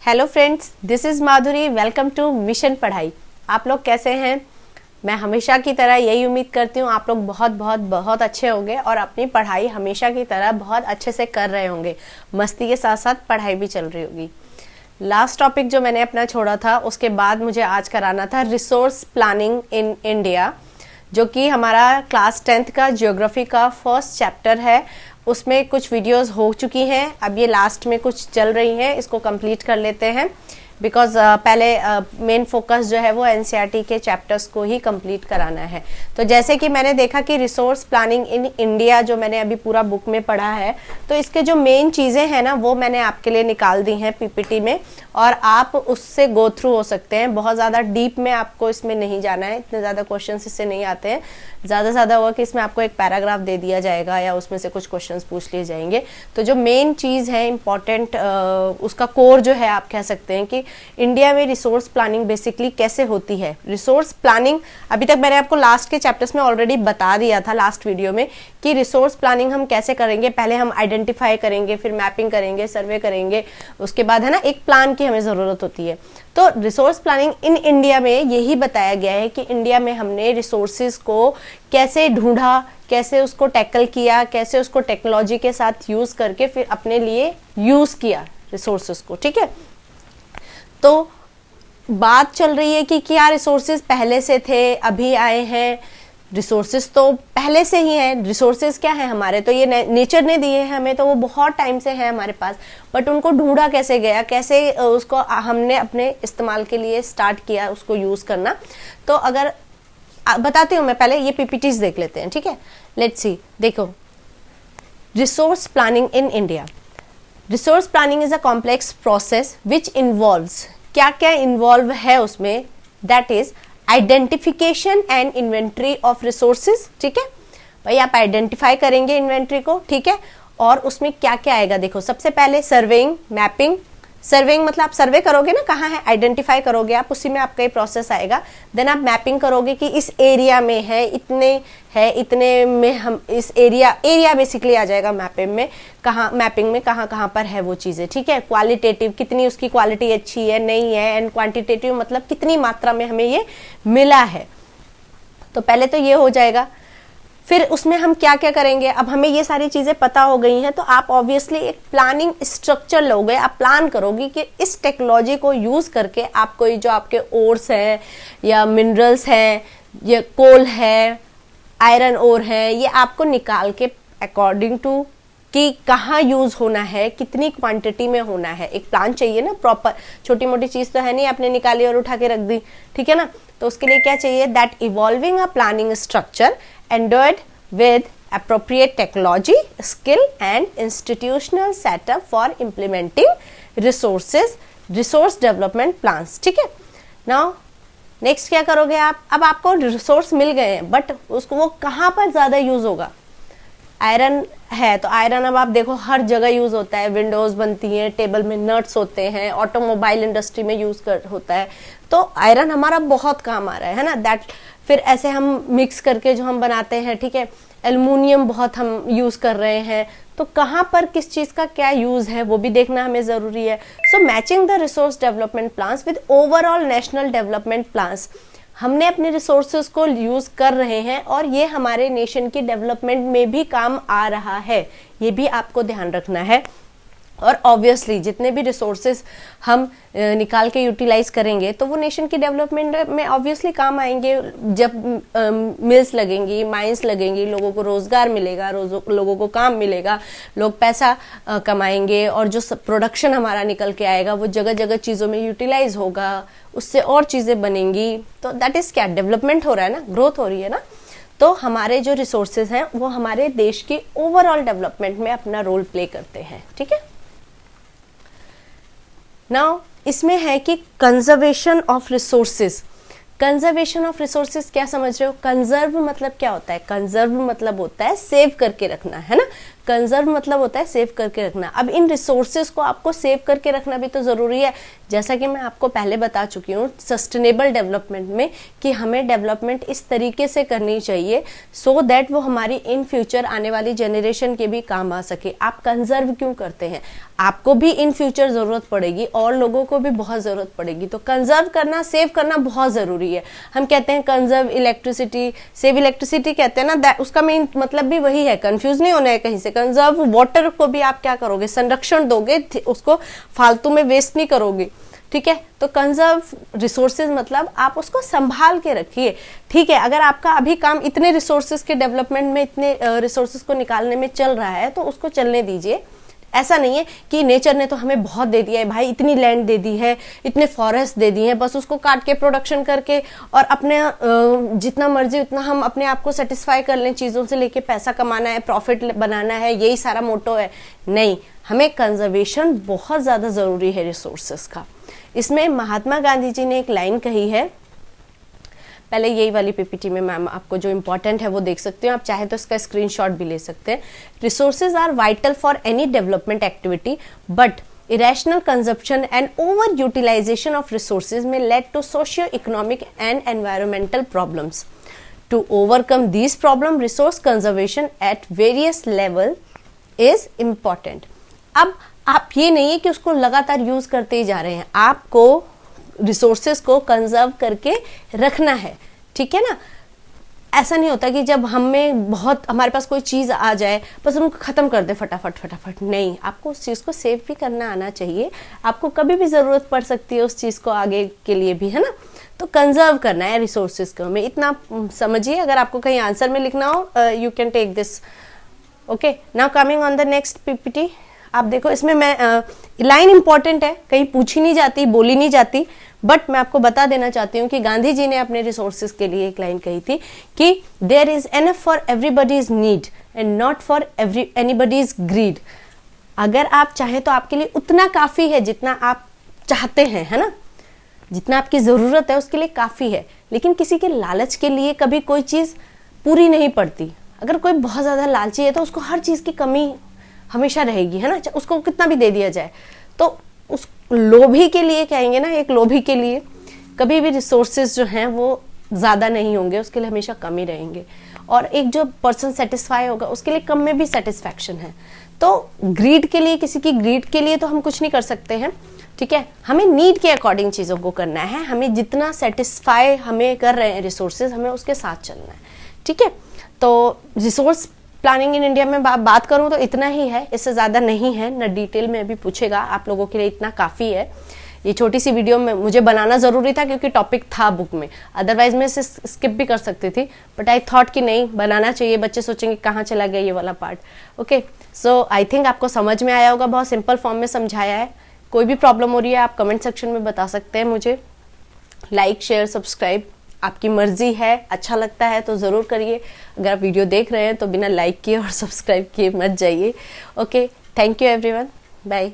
Hello friends, this is Madhuri. Welcome to mission Padhai. आप लोग कैसे हैं? मैं हमेशा की तरह यही उम्मीद करती हूँ आप लोग बहुत बहुत बहुत अच्छे होंगे और अपनी पढ़ाई हमेशा की तरह बहुत अच्छे से कर रहे होंगे। मस्ती के साथ साथ पढ़ाई भी चल रही होगी। लास्ट टॉपिक जो मैंने अपना छोड़ा था उसके बाद मुझे आज कराना था रिसोर्स प्लानिंग इन इंडिया, जो कि हमारा क्लास 10th का ज्योग्राफी का फर्स्ट चैप्टर है। उसमें कुछ वीडियोस हो चुकी हैं, अब ये लास्ट में कुछ चल रही हैं, इसको कंप्लीट कर लेते हैं बिकॉज पहले मेन फोकस जो है वो एनसीईआरटी के चैप्टर्स को ही कंप्लीट कराना है। तो जैसे कि मैंने देखा कि रिसोर्स प्लानिंग इन इंडिया जो मैंने अभी पूरा बुक में पढ़ा है, तो इसके जो मेन चीज़ें हैं ना वो मैंने आपके लिए निकाल दी हैं पीपीटी में, और आप उससे गो थ्रू हो सकते हैं। बहुत ज़्यादा डीप में आपको इसमें नहीं जाना है, इतने ज़्यादा क्वेश्चन इससे नहीं आते हैं। ज़्यादा से ज़्यादा होगा कि इसमें आपको एक पैराग्राफ दे दिया जाएगा या उसमें से कुछ क्वेश्चंस पूछ लिए जाएंगे। तो जो मेन चीज़ है इम्पॉर्टेंट, उसका कोर जो है आप कह सकते हैं कि इंडिया में रिसोर्स प्लानिंग बेसिकली कैसे होती है। रिसोर्स प्लानिंग अभी तक मैंने आपको लास्ट के चैप्टर्स में ऑलरेडी बता दिया था लास्ट वीडियो में कि रिसोर्स प्लानिंग हम कैसे करेंगे। पहले हम आइडेंटिफाई करेंगे, फिर मैपिंग करेंगे, सर्वे करेंगे, उसके बाद है ना एक प्लान की हमें ज़रूरत होती है। तो रिसोर्स प्लानिंग इन इंडिया में यही बताया गया है कि इंडिया में हमने रिसोर्सेज को कैसे ढूंढा, कैसे उसको टैकल किया, कैसे उसको टेक्नोलॉजी के साथ यूज़ करके फिर अपने लिए यूज़ किया रिसोर्सेज को। ठीक है, तो बात चल रही है कि क्या रिसोर्सेज पहले से थे, अभी आए हैं। रिसोर्सेज तो पहले से ही हैं। रिसोर्सेज क्या है हमारे, तो ये नेचर ने दिए हैं हमें, तो वो बहुत टाइम से है हमारे पास। बट उनको ढूंढा कैसे गया, कैसे उसको हमने अपने इस्तेमाल के लिए स्टार्ट किया उसको यूज़ करना। तो अगर बताती हूँ मैं, पहले ये पीपीटीज देख लेते हैं। ठीक है, लेट्स सी। देखो, resource planning in India. Resource planning is a complex process which involves, क्या क्या इन्वॉल्व है उसमें, that is identification and inventory of resources. ठीक है भाई, आप आइडेंटिफाई करेंगे इन्वेंट्री को। ठीक है, और उसमें क्या क्या आएगा देखो, सबसे पहले सर्वेइंग, मैपिंग। सर्वेइंग मतलब आप सर्वे करोगे ना कहाँ है, आइडेंटिफाई करोगे आप, उसी में आपका ये प्रोसेस आएगा। देन आप मैपिंग करोगे कि इस एरिया में है, इतने में हम इस एरिया बेसिकली आ जाएगा मैपिंग में, मैपिंग में कहाँ पर है वो चीज़ें। ठीक है, क्वालिटेटिव, कितनी उसकी क्वालिटी अच्छी है नहीं है, एंड क्वांटिटेटिव मतलब कितनी मात्रा में हमें ये मिला है। तो पहले तो ये हो जाएगा। फिर उसमें हम क्या क्या करेंगे, अब हमें ये सारी चीज़ें पता हो गई हैं, तो आप ऑब्वियसली एक प्लानिंग स्ट्रक्चर लोगे, आप प्लान करोगे कि इस टेक्नोलॉजी को यूज़ करके आपको जो आपके ओर्स हैं या मिनरल्स हैं या कोल है, आयरन ओर है, ये आपको निकाल के अकॉर्डिंग टू कि कहाँ यूज़ होना है, कितनी क्वांटिटी में होना है। एक प्लान चाहिए ना प्रॉपर, छोटी मोटी चीज़ तो है नहीं आपने निकाली और उठा के रख दी। ठीक है ना, तो उसके लिए क्या चाहिए, that evolving a planning structure endowed with appropriate technology, skill and institutional setup for implementing resource development plans। ठीक है, now नेक्स्ट क्या करोगे आप, अब आपको रिसोर्स मिल गए हैं बट उसको वो कहाँ पर ज़्यादा यूज़ होगा। आयरन है तो आयरन अब आप देखो हर जगह यूज़ होता है, विंडोज़ बनती हैं, टेबल में नट्स होते हैं, ऑटोमोबाइल इंडस्ट्री में होता है, तो आयरन हमारा बहुत काम आ रहा है ना। दैट फिर ऐसे हम मिक्स करके जो हम बनाते हैं, ठीक है, एल्युमिनियम बहुत हम यूज़ कर रहे हैं, तो कहाँ पर किस चीज़ का क्या यूज़ है वो भी देखना हमें ज़रूरी है। So matching the resource development plans with overall national development plans, हमने अपने रिसोर्सेज को यूज़ कर रहे हैं और ये हमारे नेशन की डेवलपमेंट में भी काम आ रहा है, ये भी आपको ध्यान रखना है। और ऑब्वियसली जितने भी रिसोर्सेज हम निकाल के यूटिलाइज करेंगे तो वो नेशन की डेवलपमेंट में ऑब्वियसली काम आएंगे। जब मिल्स लगेंगी, माइंस लगेंगी, लोगों को रोजगार मिलेगा, लोगों को काम मिलेगा, लोग पैसा कमाएंगे, और जो प्रोडक्शन हमारा निकल के आएगा वो जगह जगह चीज़ों में यूटिलाइज होगा, उससे और चीज़ें बनेंगी। तो दैट इज़ क्या, डेवलपमेंट हो रहा है ना, ग्रोथ हो रही है ना। तो हमारे जो रिसोर्सेज हैं वो हमारे देश की ओवरऑल डेवलपमेंट में अपना रोल प्ले करते हैं। ठीक है, नाउ इसमें है कि conservation of resources. Conservation of resources क्या समझ रहे हो, कंजर्व मतलब क्या होता है, कंजर्व मतलब होता है सेव करके रखना, है ना। कंजर्व मतलब होता है सेव करके रखना। अब इन रिसोर्सेज को आपको सेव करके रखना भी तो ज़रूरी है, जैसा कि मैं आपको पहले बता चुकी हूँ सस्टेनेबल डेवलपमेंट में कि हमें डेवलपमेंट इस तरीके से करनी चाहिए सो दैट वो हमारी इन फ्यूचर आने वाली जनरेशन के भी काम आ सके। आप कंजर्व क्यों करते हैं? आपको भी इन फ्यूचर ज़रूरत पड़ेगी और लोगों को भी बहुत ज़रूरत पड़ेगी, तो कंजर्व करना, सेव करना बहुत ज़रूरी है। हम कहते हैं कंजर्व इलेक्ट्रिसिटी, सेव इलेक्ट्रिसिटी कहते हैं ना, उसका मेन मतलब भी वही है, कंफ्यूज नहीं होना है कहीं से। कंजर्व वाटर को भी आप क्या करोगे, संरक्षण दोगे, उसको फालतू में वेस्ट नहीं करोगे, ठीक है। तो कंजर्व रिसोर्सेज मतलब आप उसको संभाल के रखिए, ठीक है। अगर आपका अभी काम इतने रिसोर्सेज के डेवलपमेंट में, इतने रिसोर्सेज को निकालने में चल रहा है तो उसको चलने दीजिए। ऐसा नहीं है कि नेचर ने तो हमें बहुत दे दिया है भाई, इतनी लैंड दे दी है, इतने फॉरेस्ट दे दिए हैं, बस उसको काट के प्रोडक्शन करके और अपने जितना मर्जी उतना हम अपने आप को सेटिस्फाई कर लें, चीज़ों से लेके पैसा कमाना है, प्रॉफिट बनाना है, यही सारा मोटो है। नहीं, हमें कंजर्वेशन बहुत ज़्यादा ज़रूरी है रिसोर्सेस का। इसमें महात्मा गांधी जी ने एक लाइन कही है, पहले यही वाली पीपीटी में मैम आपको जो इंपॉर्टेंट है वो देख सकते हो, आप चाहे तो इसका स्क्रीनशॉट भी ले सकते हैं। Resources are vital for any development activity but irrational consumption and over utilization of resources may lead to socio-economic and environmental problems. To overcome these problems, resource conservation at various level is important. अब आप ये नहीं है कि उसको लगातार use करते ही जा रहे हैं, आपको रिसोर्सेज को कंजर्व करके रखना है, ठीक है ना। ऐसा नहीं होता कि जब हमें बहुत, हमारे पास कोई चीज़ आ जाए बस उनको ख़त्म कर दे फटाफट फटाफट, नहीं, आपको उस चीज़ को सेव भी करना आना चाहिए। आपको कभी भी ज़रूरत पड़ सकती है उस चीज़ को आगे के लिए भी, है ना। तो कंजर्व करना है रिसोर्सेज को, हमें इतना समझिए। अगर आपको कहीं आंसर में लिखना हो you can take this. Okay, now coming on the next PPT. आप देखो इसमें मैं लाइन इंपॉर्टेंट है, कहीं पूछी नहीं जाती, बोली नहीं जाती, बट मैं आपको बता देना चाहती हूँ कि गांधी जी ने अपने रिसोर्सेज के लिए एक लाइन कही थी कि there is enough for everybody's need and not for anybody's greed. अगर आप चाहें तो आपके लिए उतना काफी है जितना आप चाहते हैं, है ना, जितना आपकी जरूरत है उसके लिए काफी है, लेकिन किसी के लालच के लिए कभी कोई चीज पूरी नहीं पड़ती। अगर कोई बहुत ज्यादा लालची है तो उसको हर चीज की कमी हमेशा रहेगी, है ना, उसको कितना भी दे दिया जाए। तो उस लोभी के लिए कहेंगे ना, एक लोभी के लिए कभी भी रिसोर्सेज जो हैं वो ज़्यादा नहीं होंगे, उसके लिए हमेशा कम ही रहेंगे। और एक जो पर्सन सेटिस्फाई होगा उसके लिए कम में भी सेटिस्फैक्शन है। तो ग्रीड के लिए, किसी की ग्रीड के लिए तो हम कुछ नहीं कर सकते हैं, ठीक है। हमें नीड के अकॉर्डिंग चीज़ों को करना है, हमें जितना सेटिस्फाई हमें कर रहे हैं रिसोर्सेज, हमें उसके साथ चलना है, ठीक है। तो रिसोर्स प्लानिंग इन इंडिया में बात करूं तो इतना ही है, इससे ज़्यादा नहीं है, न डिटेल में अभी पूछेगा, आप लोगों के लिए इतना काफ़ी है। ये छोटी सी वीडियो में मुझे बनाना ज़रूरी था क्योंकि टॉपिक था बुक में, अदरवाइज मैं इसे स्किप भी कर सकती थी, बट आई थॉट कि नहीं, बनाना चाहिए, बच्चे सोचेंगे कहाँ चला गया ये वाला part. Okay, so I think आपको समझ में आया होगा, बहुत सिंपल फॉर्म में समझाया है। कोई भी प्रॉब्लम हो रही है आप कमेंट सेक्शन में बता सकते हैं मुझे। लाइक, शेयर, सब्सक्राइब आपकी मर्जी है, अच्छा लगता है तो ज़रूर करिए। अगर आप वीडियो देख रहे हैं तो बिना लाइक किए और सब्सक्राइब किए मत जाइए। Okay, thank you everyone, bye.